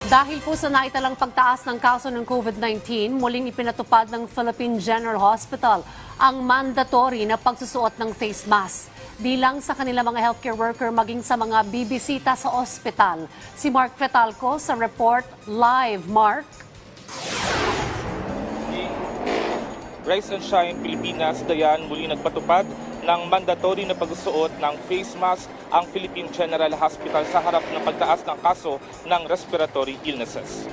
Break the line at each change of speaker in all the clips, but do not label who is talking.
Dahil po sa naitalang pagtaas ng kaso ng COVID-19, muling ipinatupad ng Philippine General Hospital ang mandatory na pagsusuot ng face mask. Bilang sa kanila mga healthcare worker maging sa mga bibisita sa ospital. Si Mark Fetalco sa report live. Mark?
Rise and Shine Pilipinas, Dayan, muli nagpatupad ng mandatory na pagsusuot ng face mask ang Philippine General Hospital sa harap ng pagtaas ng kaso ng respiratory illnesses.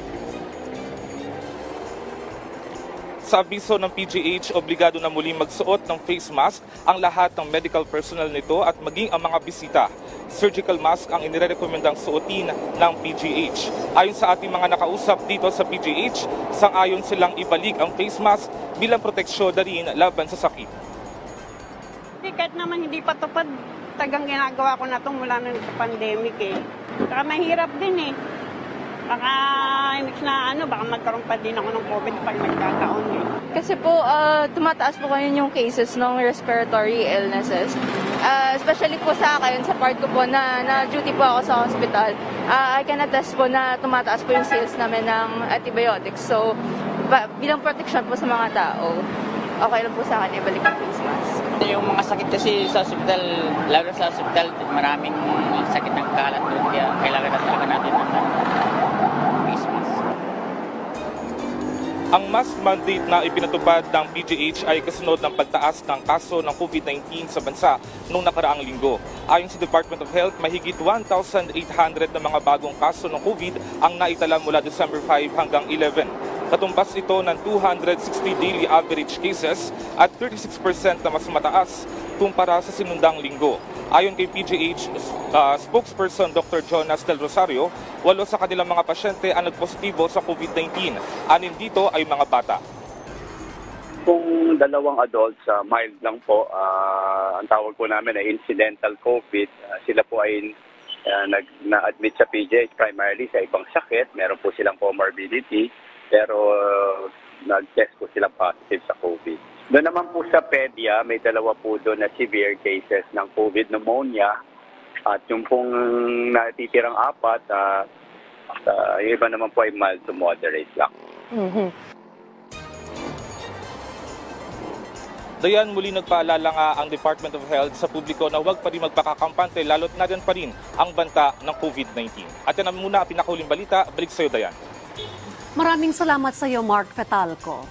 Sa abiso ng PGH, obligado na muli magsuot ng face mask ang lahat ng medical personnel nito at maging ang mga bisita. Surgical mask ang inirekomendang suotin ng PGH. Ayon sa ating mga nakausap dito sa PGH, sang-ayon silang ibalik ang face mask bilang proteksyon na rin laban sa sakit.
Kahit naman hindi pa tupad, tagang ginagawa ko na itong mula ng pandemic eh. Saka mahirap din eh. Baka baka magkaroon pa din ako ng COVID pag nagkataon eh.
Kasi po, tumataas po ngayon yung cases ng respiratory illnesses. Especially po sa akin, sa part ko po na duty po ako sa hospital, I can attest po na tumataas po yung sales namin ng antibiotics. So, bilang protection po sa mga tao, okay lang po sa akin ibalik ang face mask.
Yung mga sakit kasi sa hospital, lalo sa hospital, maraming sakit ng kalat doon, kaya kailangan na talaga natin ng face mask.
Ang mask mandate na ipinatupad ng PGH ay kasunod ng pagtaas ng kaso ng COVID-19 sa bansa noong nakaraang linggo. Ayon sa Department of Health, mahigit 1,800 na mga bagong kaso ng COVID ang naitala mula December 5 hanggang 11. Katumbas ito ng 260 daily average cases at 36% na mas mataas kumpara sa sinundang linggo. Ayon kay PGH spokesperson Dr. Jonas Del Rosario, 8 sa kanilang mga pasyente ang nagpositibo sa COVID-19. Anin dito ay mga bata.
Kung 2 adults, mild lang po, ang tawag po namin ay incidental COVID. Sila po ay na-admit sa PGH primarily sa ibang sakit. Meron po silang comorbidity, pero nag-test po silang positive sa COVID. Doon naman po sa PEDIA, may 2 po doon na severe cases ng COVID pneumonia. At yung pong natitirang 4, yung iba naman po ay mild to moderate lang.
Dayan, muli nagpaalala nga ang Department of Health sa publiko na huwag pa rin magpakakampante lalo't na pa rin ang banta ng COVID-19. At yan muna ang pinakahuling balita. Balik sa iyo, Dayan.
Maraming salamat sa iyo, Mark Fetalco.